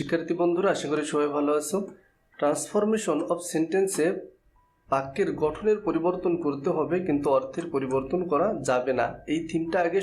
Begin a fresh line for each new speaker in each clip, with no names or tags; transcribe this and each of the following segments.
শিক্ষার্থী বন্ধুরা, আশা করি সবাই ভালো আছো। ট্রান্সফরমেশন অফ সেন্টেন্সে বাক্যের গঠনের পরিবর্তন করতে হবে, কিন্তু অর্থের পরিবর্তন করা যাবে না। এই থিমটা আগে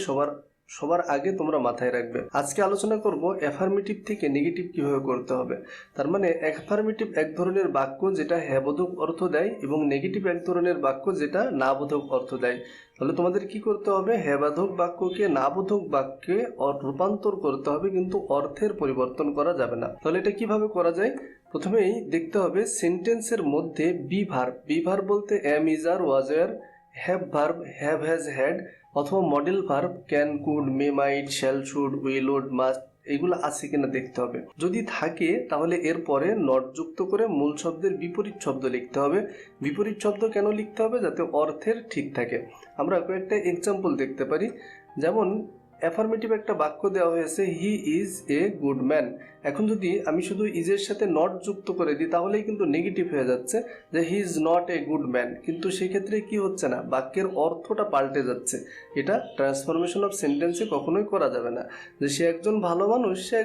সবার আগে তোমরা মাথায় রাখবে। আজকে আলোচনা করব অ্যাফার্মেটিভ থেকে নেগেটিভ কিভাবে করতে হবে। তার মানে অ্যাফার্মেটিভ এক ধরনের বাক্য যেটা হ্যাঁ বোধক অর্থ দেয়, এবং নেগেটিভ এক ধরনের বাক্য যেটা না বোধক অর্থ দেয়। তাহলে তোমাদের কি করতে হবে? হ্যাঁ বোধক বাক্যকে না বোধক বাক্যে রূপান্তর করতে হবে, কিন্তু অর্থের পরিবর্তন করা যাবে না। তাহলে এটা কিভাবে করা যায়? প্রথমেই দেখতে হবে সেন্টেন্সের মধ্যে বি ভার্ব বলতে am, is, are, was, were, have verb have, has, had, অথবা modal verb can, could, may, might, shall, should, will, would, must, এগুলো আছে কিনা দেখতে হবে। যদি থাকে তাহলে এরপরে নট যুক্ত করে মূল শব্দের বিপরীত শব্দ লিখতে হবে। বিপরীত শব্দ কেন লিখতে হবে? যাতে অর্থের ঠিক থাকে। আমরা কয়েকটা এক্সাম্পল দেখতে পারি। যেমন অ্যাফার্মেটিভ একটা বাক্য দেওয়া হয়েছে, he is a good man. এখন যদি আমি শুধু ইজের সাথে নট যুক্ত করে দিই তাহলেই কিন্তু নেগেটিভ হয়ে যাচ্ছে, যে he is not a good man. কিন্তু সেক্ষেত্রে কি হচ্ছে না, বাক্যের অর্থটা পাল্টে যাচ্ছে। এটা ট্রান্সফরমেশন অফ সেন্টেন্সে কখনোই করা যাবে না। যে সে একজন ভালো মানুষ, সে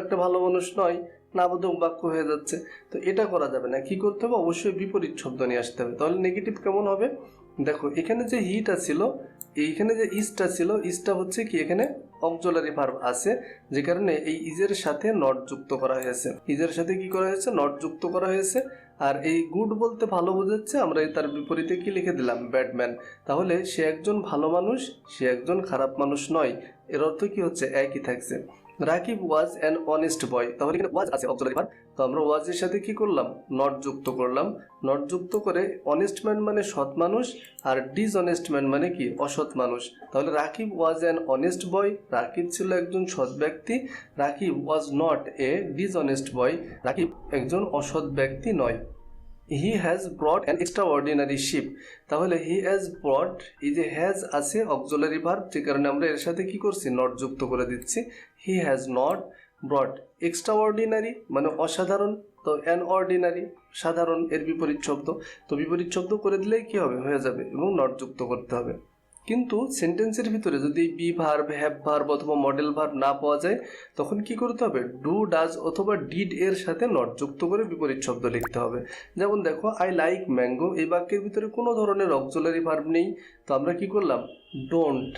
একটা ভালো মানুষ নয়, নাবোধক বাক্য হয়ে যাচ্ছে। তো এটা করা যাবে না। কি করতে হবে? অবশ্যই বিপরীত শব্দ নিয়ে আসতে হবে। তাহলে নেগেটিভ কেমন হবে? দেখো, এখানে যে হিটা ছিল, এইখানে যে ইজটা ছিল, ইজটা হচ্ছে কি, এখানে অক্সিলারি ভার্ব আছে, যে কারণে এই ইজের সাথে নট যুক্ত করা হয়েছে। ইজের সাথে কি করা হয়েছে? নট যুক্ত করা হয়েছে। আর এই গুড বলতে ভালো বোঝাচ্ছে, আমরা তার বিপরীতে কি লিখে দিলাম? ব্যাডম্যান। তাহলে সে একজন ভালো মানুষ, সে একজন খারাপ মানুষ নয়। এর অর্থ কি হচ্ছে? একই থাকছে। রাকিব ওয়াজ অ্যান অনেস্ট বয়। তাহলে এখানে ওয়াজ আছে অক্সিলারি ভার্ব, তো আমরা ওয়াজের সাথে কি করলাম? নট যুক্ত করলাম। নট যুক্ত করে অনেস্ট ম্যান মানে সৎ মানুষ, আর ডিসঅনেস্ট ম্যান মানে কি? অসৎ মানুষ। তাহলে Rakib was an honest boy, Rakib ছিল একজন সৎ ব্যক্তি। Rakib was not a dishonest boy, Rakib একজন অসৎ ব্যক্তি নয়। He has brought an extraordinary ship. তাহলে হি হ্যাজ ব্রট, এই যে হ্যাজ আছে অক্সিলারি ভার্ব, যে কারণে আমরা এর সাথে কি করছি? নট যুক্ত করে দিচ্ছি। হি হ্যাজ নট ব্রট এক্সট্রাঅর্ডিনারি মানে অসাধারণ, তো অ্যান অর্ডিনারি সাধারণ, এর বিপরীত শব্দ। তো বিপরীত শব্দ করে দিলেই কি হবে? হয়ে যাবে, এবং নট যুক্ত করতে হবে। কিন্তু সেন্টেন্সের ভিতরে যদি বি ভার্ব, হ্যাভ ভার্ব অথবা মডেল ভার্ব না পাওয়া যায়, তখন কি করতে হবে? ডু, ডাজ অথবা ডিড এর সাথে নট যুক্ত করে বিপরীত শব্দ লিখতে হবে। যেমন দেখো, আই লাইক ম্যাঙ্গো, এই বাক্যের ভিতরে কোনো ধরনের অক্সিলারি ভার্ব নেই, তো আমরা কি করলাম? ডোন্ট,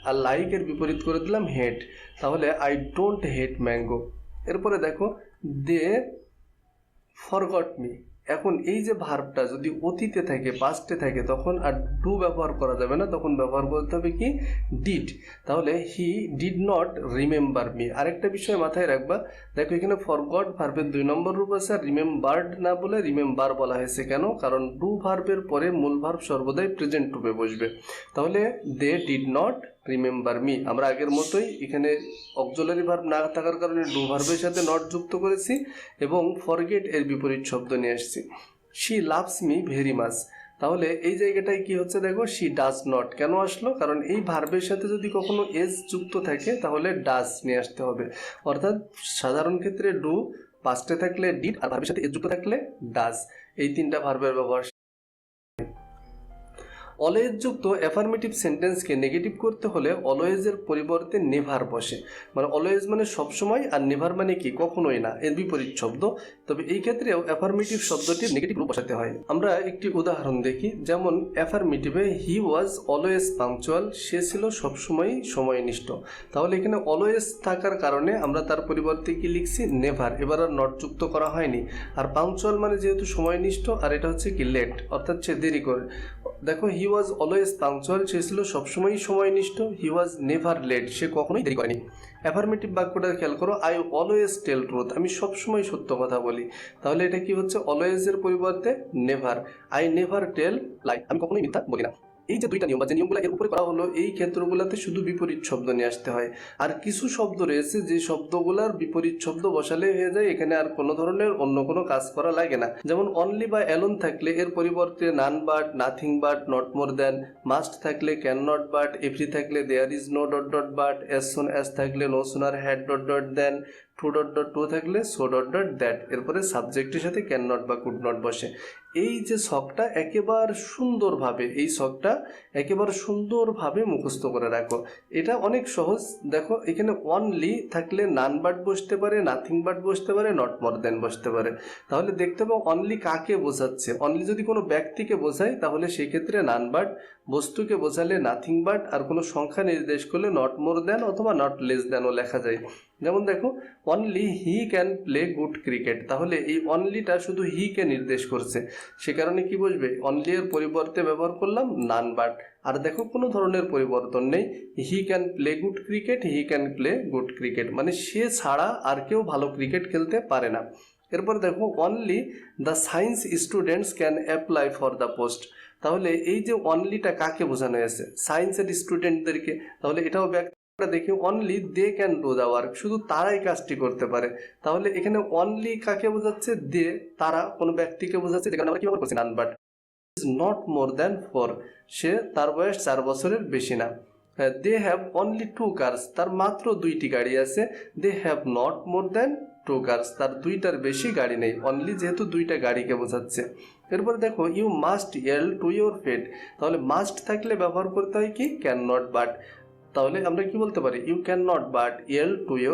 আর লাইক এর বিপরীত করে দিলাম হেট। তাহলে আই ডোন্ট হেট ম্যাঙ্গো। এরপরে দেখো, দে ফরগট মি। এখন এই যে ভার্বটা যদি অতীতে থাকে, পাস্টে থাকে, তখন আর ডু ব্যবহার করা যাবে না, তখন ব্যবহার করতে হবে কি? ডিড। তাহলে he did not remember me. আরেকটা বিষয় মাথায় রাখবা, দেখো এখানে ফরগট ভার্বের 2 নম্বর রূপ আছে, আর রিমেম্বার্ড না বলে রিমেম্বার বলা হয়েছে। কেন? কারণ ডু ভার্বের পরে মূল ভার্ব সর্বদাই প্রেজেন্ট রূপে বসবে। তাহলে they did not remember me. আমরা আগের মতোই এখানে অক্সিলারি ভার্ব না থাকার কারণে ডু ভার্বের সাথে নট যুক্ত করেছি, এবং ফরগেট এর বিপরীত শব্দ নিয়ে আসছি। She loves me very much. তাহলে এই জায়গাটায় কি হচ্ছে? দেখো, শি ডাজ নট কেন আসলো? কারণ এই ভার্বের সাথে যদি কখনো এস যুক্ত থাকে তাহলে ডাজ নিয়ে আসতে হবে। অর্থাৎ সাধারণ ক্ষেত্রে ডু, পাস্টে থাকলে ডিড, আর ভার্বের সাথে এস যুক্ত থাকলে ডাজ। এই 3টা ভার্বের ব্যবহার। অলওয়েজ যুক্ত অ্যাফার্মেটিভ সেন্টেন্সকে নেগেটিভ করতে হলে অলওয়েজের পরিবর্তে নেভার বসে। মানে অলওয়েজ মানে সবসময়, আর নেভার মানে কি? কখনোই না, এর বিপরীত শব্দ। তবে এই ক্ষেত্রেও অ্যাফার্মেটিভ শব্দটির নেগেটিভ রূপ বসাতে হয়। আমরা একটি উদাহরণ দেখি। যেমন অ্যাফার্মেটিভে হি ওয়াজ অলওয়েজ পাংচুয়াল, সে ছিল সবসময়ই সময়নিষ্ঠ। তাহলে এখানে অলওয়েজ থাকার কারণে আমরা তার পরিবর্তে কি লিখছি? নেভার। এবার আর নট যুক্ত করা হয়নি। আর পাংচুয়াল মানে যেহেতু সময়নিষ্ঠ, আর এটা হচ্ছে কি? লেট, অর্থাৎ সে দেরি করে। দেখো, হি ওয়াজ অলওয়েজ পাংচুয়াল, সে ছিল সবসময়ই সময়নিষ্ঠ। হি ওয়াজ নেভার লেট, সে কখনোই দেরি করেনি। অ্যাফার্মেটিভ বাক্যটা খেয়াল করো, আই অলওয়েজ টেল ট্রুথ, আমি সবসময় সত্য কথা বলি। তাহলে এটা কি হচ্ছে? অলওয়েজের পরিবর্তে নেভার। আই নেভার টেল লাই, আমি কখনোই মিথ্যা বলি না। এই যে 2টা নিয়ম বা যে নিয়মগুলো এর উপরে করা হলো, এই ক্ষেত্রগুলোতে শুধু বিপরীত শব্দ নিয়ে আসতে হয়। আর কিছু শব্দ রয়েছে যে শব্দগুলোর বিপরীত শব্দ বসালে হয়ে যায়, এখানে আর কোনো ধরনের অন্য কোনো কাজ করা লাগে না। যেমন অনলি বা অ্যালোন থাকলে এর পরিবর্তে none but, nothing but, not more than. Must থাকলে ক্যান নট বাট। এভরি থাকলে there is no dot dot but. As soon as থাকলে no sooner had dot dot than. Too dot dot to থাকলে so dot dot that, এরপরে সাবজেক্টের সাথে can not বা could not বসে। এই যে শখটা একেবারে সুন্দরভাবে মুখস্থ করে রাখো। এটা অনেক সহজ। দেখো এখানে অনলি থাকলে নান বাট বসতে পারে, নাথিং বাট বসতে পারে, নট মোর দেন বসতে পারে। তাহলে দেখতে পাবো অনলি কাকে বোঝাচ্ছে। অনলি যদি কোনো ব্যক্তিকে বোঝায় তাহলে সেক্ষেত্রে নান বাট, বস্তুকে বোঝালে নাথিং বাট, আর কোনো সংখ্যা নির্দেশ করলে নট মোর দেন অথবা নট লেস দেনও লেখা যায়। যেমন দেখো only he can play good cricket, তাহলে এই অনলিটা শুধু হি কে নির্দেশ করছে, সে কারণে কি বসবে, অনলি এর পরিবর্তে ব্যবহার করলাম নান বাট। আর দেখো কোনো ধরনের পরিবর্তন নেই, he can play good cricket, he can play good cricket, মানে সে ছাড়া আর কেউ ভালো ক্রিকেট খেলতে পারে না। এরপর দেখো only the science students can apply for the post, তাহলে এই যে অনলিটা কাকে বোঝানো হয়েছে, সায়েন্সের স্টুডেন্টদেরকে। তাহলে এটাও আমরা দেখি only they can do the work, শুধু তারাই কাজটি করতে পারে। তাহলে এখানে অনলি কাকে বোঝাচ্ছে, দে, তারা কোনো ব্যক্তিকে বোঝাচ্ছে, যেখানে আমরা কি ব্যবহার করছি, none but. Is not more than 4, সে, তার বয়স 4 বছরের বেশি না। দে হ্যাভ অনলি 2 কার্স, তার মাত্র 2টি গাড়ি আছে। They have not more than 2 cars, তার 2টার বেশি গাড়ি নেই। অনলি যেহেতু 2টা গাড়িকে বোঝাচ্ছে। এরপর দেখো you must yell to your pet, তাহলে মাস্ট থাকলে ব্যবহার করতে হয় কি, ক্যান নট বাট। তাহলে আমরা কি বলতে পারি, you can not but yield to your